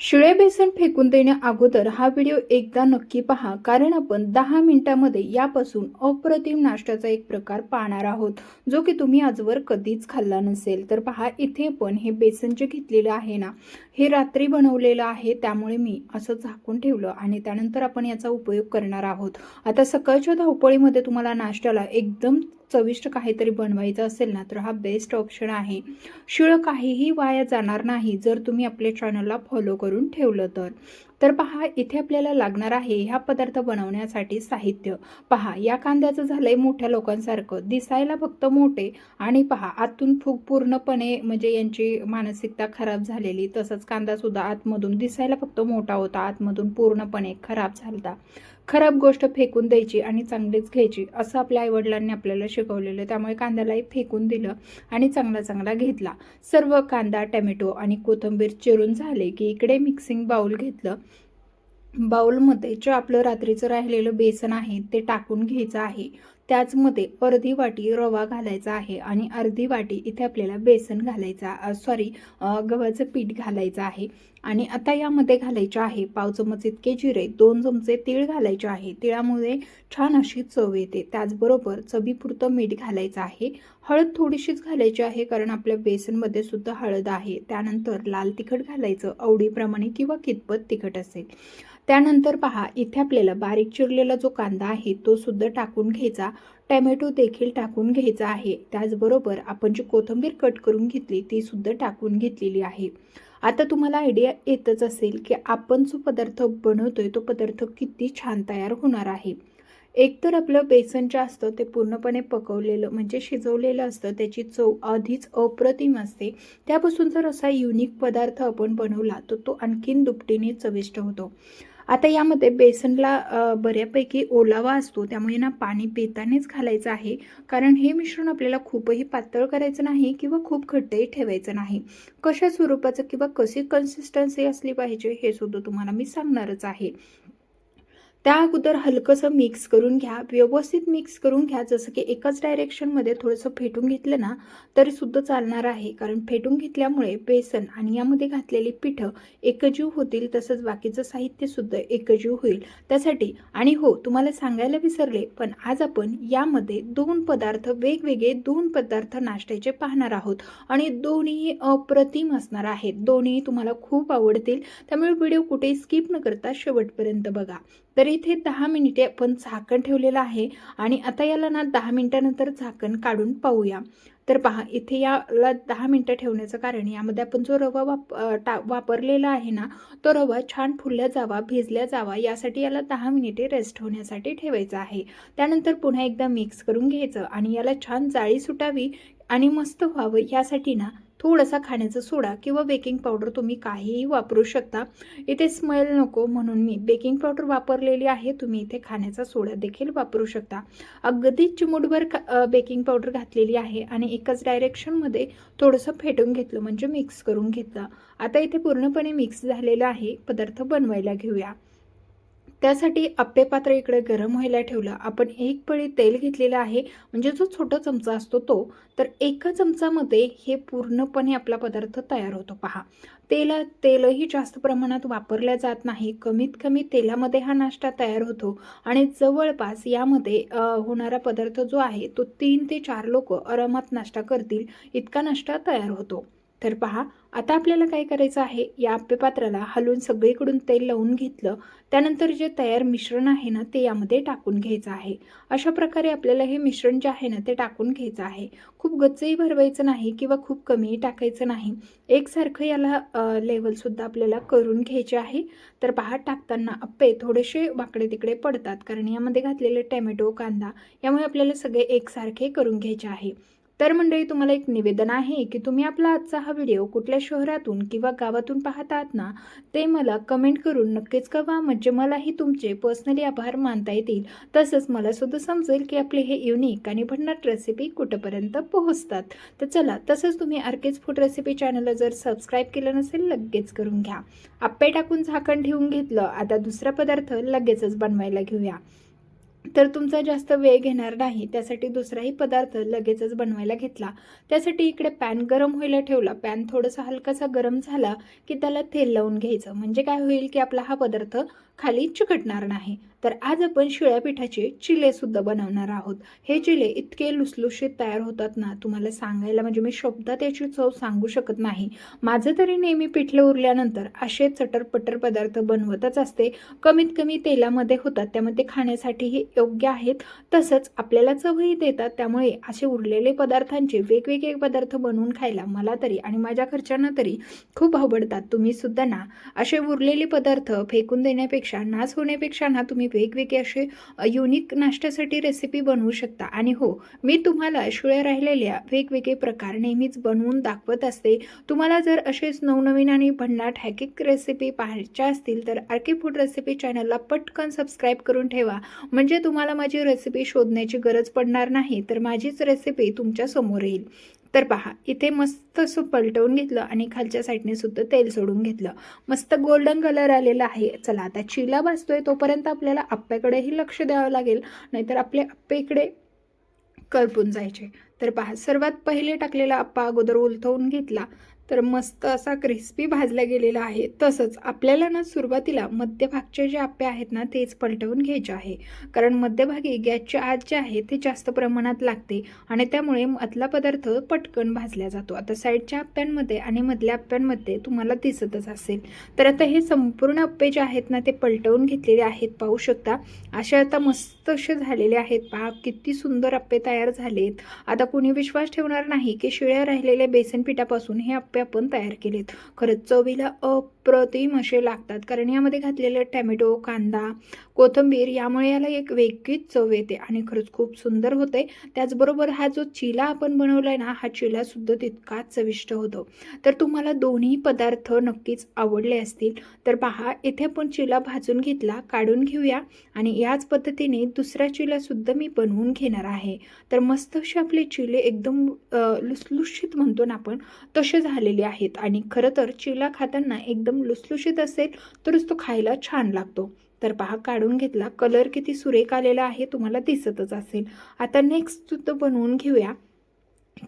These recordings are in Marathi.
शिळे बेसन फेकून देण्या अगोदर हा व्हिडिओ एकदा नक्की पहा, कारण आपण 10 मिनिटांमध्ये यापासून अप्रतिम नाश्त्याचा एक प्रकार पाहणार आहोत, जो की तुम्ही आजवर कधीच खाल्ला नसेल. तर पहा, इथे पण हे बेसन जे घेतलेलं आहे ना, हे रात्री बनवलेलं आहे, त्यामुळे मी असं झाकून ठेवलं आणि त्यानंतर आपण याचा उपयोग करणार आहोत. आता सकाळच्या धावपळीमध्ये तुम्हाला नाश्त्याला एकदम चविष्ट काहीतरी बनवायचं असेल ना, तर हा बेस्ट ऑप्शन आहे. शिळं काहीही वाया जाणार नाही जर तुम्ही आपल्या चॅनलला फॉलो करून ठेवलं तर. तर पहा, इथे आपल्याला लागणार आहे ह्या पदार्थ बनवण्यासाठी साहित्य. पहा, या कांद्याचं झालंय मोठ्या लोकांसारखं, दिसायला फक्त मोठे आणि पहा आतून पूर्णपणे म्हणजे यांची मानसिकता खराब झालेली. तसंच कांदा सुद्धा आतमधून दिसायला फक्त मोठा होता, आतमधून पूर्णपणे खराब झालता. खराब गोष्ट फेकून द्यायची आणि चांगलीच घ्यायची, असं आपल्या आईवडिलांनी आपल्याला शिकवलेलं. त्यामुळे कांद्यालाही फेकून दिलं आणि चांगला चांगला घेतला. सर्व कांदा, टोमॅटो आणि कोथिंबीर चिरून झाले की इकडे मिक्सिंग बाउल घेतलं. बाउलमध्ये जे आपलं रात्रीचं राहिलेलं बेसन आहे ते टाकून घ्यायचं आहे. त्याचमध्ये अर्धी वाटी रवा घालायचा आहे आणि अर्धी वाटी इथे आपल्याला बेसन गव्हाचं पीठ घालायचं आहे. आणि आता यामध्ये घालायचे आहे पाव चमच इतके जिरे, 2 चमचे तीळ घालायचे आहे. तिळामुळे छान अशी चव येते. त्याचबरोबर चवीपुरतं मीठ घालायचं आहे. हळद थोडीशीच घालायची आहे, कारण आपल्या बेसनमध्ये सुद्धा हळद आहे. त्यानंतर लाल तिखट घालायचं आवडीप्रमाणे किंवा कितपत तिखट असेल. त्यानंतर पहा, इथे आपल्याला बारीक चिरलेला जो कांदा आहे तो सुद्धा टाकून घ्यायचा. टोमॅटो देखील टाकून घ्यायचा आहे. त्याचबरोबर आपण जी कोथिंबीर कट करून घेतली ती सुद्धा टाकून घेतलेली आहे. आता तुम्हाला आयडिया येतच असेल की आपण जो पदार्थ बनवतोय तो पदार्थ किती छान तयार होणार आहे. एकतर आपलं बेसन जे असतं ते पूर्णपणे पकवलेलं म्हणजे शिजवलेलं असतं, त्याची चव आधीच अप्रतिम असते. त्यापासून जर असा युनिक पदार्थ आपण बनवला तर तो आणखीन दुपटीने चविष्ट होतो. आता यामध्ये बेसनला बऱ्यापैकी ओलावा असतो, त्यामुळे ना पाणी पितानेच घालायचं आहे, कारण हे मिश्रण आपल्याला खूपही पातळ करायचं नाही किंवा खूप घट्टही ठेवायचं नाही. कशा स्वरूपाचं किंवा कशी कन्सिस्टन्सी असली पाहिजे हे सुद्धा तुम्हाला मी सांगणारच आहे. त्या अगोदर हलकंसं मिक्स करून घ्या, व्यवस्थित मिक्स करून घ्या. जसं की एकाच डायरेक्शनमध्ये थोडंसं फेटून घेतलं ना तरीसुद्धा चालणार आहे, कारण फेटून घेतल्यामुळे बेसन आणि यामध्ये घातलेली पिठं एकजीव होतील, तसंच बाकीचं साहित्यसुद्धा एकजीव होईल त्यासाठी. आणि हो, तुम्हाला सांगायला विसरले, पण आज आपण यामध्ये वेगवेगळे दोन पदार्थ नाश्त्याचे पाहणार आहोत आणि दोन्ही अप्रतिम असणार आहेत. दोन्ही तुम्हाला खूप आवडतील, त्यामुळे व्हिडिओ कुठेही स्किप न करता शेवटपर्यंत बघा. तर इथे 10 मिनिटे आपण झाकण ठेवलेलं आहे आणि आता याला ना 10 मिनिटानंतर झाकण काढून पाहूया. तर पहा, इथे याला 10 मिनिटं ठेवण्याचं कारण यामध्ये आपण जो रवा वापरलेला आहे ना, तो रवा छान फुलला जावा, भिजल्या जावा, यासाठी याला 10 मिनिटे रेस्ट होण्यासाठी ठेवायचं आहे. त्यानंतर पुन्हा एकदा मिक्स करून घ्यायचं आणि याला छान जाळी सुटावी आणि मस्त व्हावं यासाठी ना थोडासा खाण्याचा सोडा किंवा बेकिंग पावडर तुम्ही काहीही वापरू शकता. इथे स्मेल नको म्हणून मी बेकिंग पावडर वापरलेली आहे. तुम्ही इथे खाण्याचा सोडा देखील वापरू शकता. अगदी चिमूटभर बेकिंग पावडर घातलेली आहे आणि एकाच डायरेक्शनमध्ये थोडंसं फेटून घेतलं म्हणजे मिक्स करून घेतलं. आता इथे पूर्णपणे मिक्स झालेलं आहे. पदार्थ बनवायला घेऊया. त्यासाठी आप्पे पात्र इकडे गरम व्हायला ठेवलं. आपण एक पळी तेल घेतलेलं आहे, म्हणजे जो छोटा चमचा असतो तो. तर एका चमचामध्ये हे पूर्णपणे आपला पदार्थ तयार होतो. पहा, तेलही जास्त प्रमाणात वापरल्या जात नाही. कमीत कमी तेलामध्ये हा नाश्ता तयार होतो आणि जवळपास यामध्ये होणारा पदार्थ जो आहे तो 3 ते 4 लोक आरामात नाश्ता करतील इतका नाश्ता तयार होतो. तर पहा, आता आपल्याला काय करायचं आहे, या आप्पे पात्राला हलवून सगळीकडून तेल लावून घेतलं. त्यानंतर जे तयार मिश्रण आहे ना ते यामध्ये टाकून घ्यायचं आहे. अशा प्रकारे आपल्याला हे मिश्रण जे आहे ना ते टाकून घ्यायचं आहे. खूप गच्चही भरवायचं नाही किंवा खूप कमीही टाकायचं नाही. एकसारखं याला लेवलसुद्धा आपल्याला करून घ्यायचे आहे. तर पहा, टाकताना आप्पे थोडेसे वाकडे तिकडे पडतात, कारण यामध्ये घातलेले टोमॅटो, कांदा यामुळे आपल्याला सगळे एकसारखे करून घ्यायचे आहे. तर मंडळी, तुम्हाला एक निवेदन आहे की तुम्ही आपला आजचा हा व्हिडिओ कुठल्या शहरातून किंवा गावातून पाहत आहात ना, ते मला कमेंट करून नक्कीच कळवा, म्हणजे मलाही तुमचे पर्सनली आभार मानता येतील. तसंच मला सुद्धा समजेल की आपले हे युनिक आणि भन्नाट रेसिपी कुठंपर्यंत पोहोचतात. तर चला, तसंच तुम्ही आरकेज फूड रेसिपी चॅनलला जर सबस्क्राईब केलं नसेल लगेच करून घ्या. आप्पे टाकून झाकण ठेवून घेतलं. आता दुसरा पदार्थ लगेचच बनवायला घेऊया. तर तुमचा जास्त वेळ घेणार नाही. त्यासाठी दुसराही पदार्थ लगेचच बनवायला घेतला. त्यासाठी इकडे पॅन गरम व्हायला ठेवला. पॅन थोडासा हलकासा गरम झाला की त्याला तेल लावून घ्यायचं. म्हणजे काय होईल की आपला हा पदार्थ खाली चिकटणार नाही. तर आज आपण शिळ्या पिठाचे चिलेसुद्धा बनवणार आहोत. हे चिले इतके लुसलुशीत तयार होतात ना, तुम्हाला सांगायला म्हणजे मी शब्दात याची चव सांगू शकत नाही. माझं तरी नेहमी पिठलं उरल्यानंतर असे चटरपटर पदार्थ बनवतच असते. कमीत कमी तेलामध्ये होतात, त्यामुळे ते खाण्यासाठीही योग्य आहेत. तसंच आपल्याला चवही देतात. त्यामुळे असे उरलेले पदार्थांचे वेगवेगळे पदार्थ बनवून खायला मला तरी आणि माझ्या घरच्यांना तरी खूप आवडतात. तुम्ही सुद्धा ना असे उरलेले पदार्थ फेकून देण्यापेक्षा, नाश होण्यापेक्षा ना तुम्ही वेगवेगळे असे युनिक नाश्त्यासाठी रेसिपी बनवू शकता. आणि हो, मी तुम्हाला शिळ्या राहिलेल्या वेगवेगळे प्रकार नेहमीच बनवून दाखवत असते. तुम्हाला जर असेच नवनवीन आणि भन्नाट हॅकिक रेसिपी पाहायच्या असतील तर आरके फूड रेसिपी चॅनलला पटकन सबस्क्राईब करून ठेवा. म्हणजे तुम्हाला माझी रेसिपी शोधण्याची गरज पडणार नाही, तर माझीच रेसिपी तुमच्या समोर येईल. तर पहा, इथे मस्त असं पलटवून घेतलं आणि खालच्या साईडने सुद्धा तेल सोडून घेतलं. मस्त गोल्डन कलर आलेला आहे. चला आता चिला भाजतोय तोपर्यंत आपल्याला आप्प्याकडेही लक्ष द्यावं लागेल, नाहीतर आपले आप्पे इकडे करपून जायचे. तर पहा, सर्वात पहिले टाकलेला आप्पा अगोदर उलथवून घेतला तर मस्त असा क्रिस्पी भाजला गेलेला आहे. तसंच आपल्याला ना सुरुवातीला मध्यभागचे जे आप्पे आहेत ना तेच पलटवून घ्यायचे आहे, कारण मध्यभागी गॅसच्या आत जे आहे ते जास्त प्रमाणात लागते आणि त्यामुळे आतला पदार्थ पटकन भाजला जातो. आता साईडच्या आप्प्यांमध्ये आणि मधल्या आप्प्यांमध्ये तुम्हाला दिसतच असेल. तर आता हे संपूर्ण आप्पे जे आहेत ना ते पलटवून घेतलेले आहेत, पाहू शकता. असे आता मस्त असे झालेले आहेत. पहा किती सुंदर आप्पे तयार झालेत. आता कोणी विश्वास ठेवणार नाही की शिळ्या राहिलेल्या बेसन पिठापासून हे आप्पे आपण तयार केलेत. खरंच चवीला अप्रतिम असे लागतात, कारण यामध्ये घातलेले टॅमॅटो, कांदा, कोथिंबीर यामुळे याला एक वेगळीच चव येते आणि खरंच खूप सुंदर होते. त्याचबरोबर हा जो चिला आपण बनवलाय ना, हा चिला सुद्धा तितकाच चविष्ट होतो. तर तुम्हाला दोन्ही पदार्थ नक्कीच आवडले असतील. तर पहा, इथे आपण चिला भाजून घेतला, काढून घेऊया आणि याच पद्धतीने दुसरा चिला सुद्धा मी बनवून घेणार आहे. तर मस्त असे आपले चिले एकदम लुसलुशीत म्हणतो ना आपण, तसे झालेले आहेत. आणि खरं तर चिला खाताना एकदम लुसलुशीत असेल तरच तो खायला छान लागतो. तर पहा, काढून घेतला. कलर किती सुरेख आलेला आहे, तुम्हाला दिसतच असेल. आता नेक्स्ट सुद्धा बनवून घेऊया.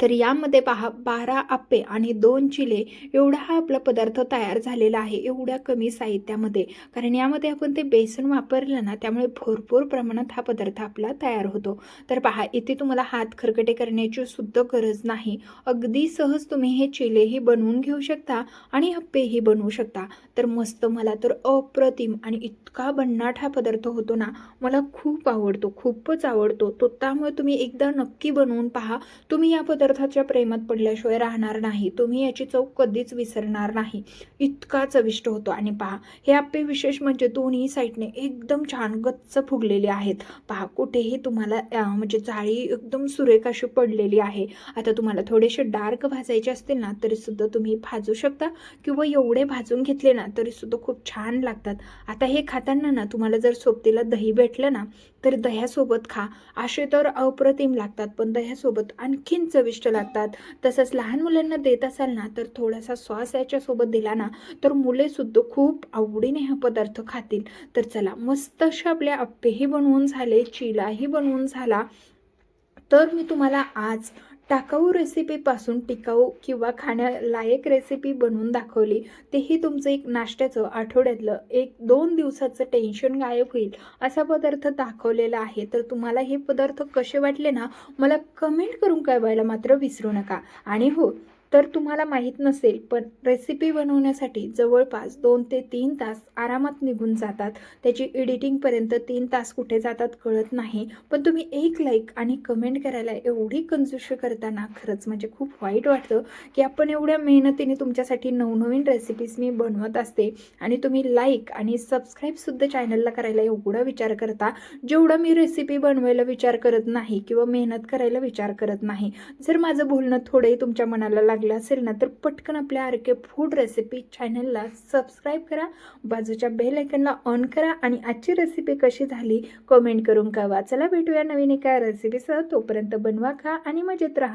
तर यामध्ये पहा, 12 आप्पे आणि 2 चिले एवढा हा आपला पदार्थ तयार झालेला आहे, एवढ्या कमी साहित्यामध्ये. कारण यामध्ये आपण ते बेसन वापरलं ना, त्यामुळे भरपूर प्रमाणात हा पदार्थ आपला तयार होतो. तर पहा, इथे तुम्हाला हात खरकटे करण्याची सुद्धा गरज नाही. अगदी सहज तुम्ही हे चिलेही बनवून घेऊ शकता आणि आप्पेही बनवू शकता. तर मस्त, मला तर अप्रतिम आणि इतका भन्नाट हा पदार्थ होतो ना, मला खूप आवडतो, खूपच आवडतो तो. त्यामुळे तुम्ही एकदा नक्की बनवून पहा. तुम्ही या पदार्थाच्या प्रेमात पडल्याशिवाय राहणार नाही. तुम्ही याची चव कधीच विसरणार नाही. इतका चविष्ट होतो. आणि पहा, हे आप्पे विशेष म्हणजे दोन्ही साईडने एकदम छान गच्च फुगलेले आहेत. पहा, कुठेही तुम्हाला म्हणजे जाळी एकदम सुरेख अशी पडलेली आहे. आता तुम्हाला थोडेसे डार्क भाजायचे असतील ना तरी सुद्धा तुम्ही भाजू शकता, किंवा एवढे भाजून घेतले ना तरी सुद्धा खूप छान लागतात. आता हे खाताना ना तुम्हाला जर सोबतीला दही भेटलं ना तर दह्यासोबत खा. असे तर अप्रतिम लागतात, पण दह्यासोबत आणखीन चविष्ट लागतात. तसंच लहान मुलांना देत असाल ना तर थोडासा सॉस याच्यासोबत दिला ना तर मुले सुद्धा खूप आवडीने हा पदार्थ खातील. तर चला, मस्त असे आपले आप्पेही बनवून झाले, चिलाही बनवून झाला. तर मी तुम्हाला आज टाकाऊ रेसिपीपासून टिकाऊ किंवा खाण्यालायक रेसिपी बनवून दाखवली. तेही तुमचं एक नाश्त्याचं आठवड्यातलं 1-2 दिवसाचं टेन्शन गायब होईल असा पदार्थ दाखवलेला आहे. तर तुम्हाला हे पदार्थ कसे वाटले ना, मला कमेंट करून कळवायला मात्र विसरू नका. आणि हो, तर तुम्हाला माहीत नसेल पण रेसिपी बनवण्यासाठी जवळपास 2 ते 3 तास आरामात निघून जातात. त्याची एडिटिंगपर्यंत 3 तास कुठे जातात कळत नाही. पण तुम्ही एक लाईक आणि कमेंट करायला एवढी कंजूशी करताना खरंच म्हणजे खूप वाईट वाटतं की आपण एवढ्या मेहनतीने तुमच्यासाठी नवनवीन रेसिपीज मी बनवत असते आणि तुम्ही लाईक आणि सबस्क्राईबसुद्धा चॅनलला करायला एवढा विचार करता, जेवढा मी रेसिपी बनवायला विचार करत नाही किंवा मेहनत करायला विचार करत नाही. जर माझं बोलणं थोडंही तुमच्या मनाला लागलं असेल ना तर पटकन आपल्या आरके फूड रेसिपी चॅनलला सबस्क्राईब करा, बाजूच्या बेल आयकनला ऑन करा आणि आजची रेसिपी कशी झाली कमेंट करून कळवा. चला, भेटूया नवीन एका रेसिपीसह. तोपर्यंत बनवा, खा आणि मजेत राहा.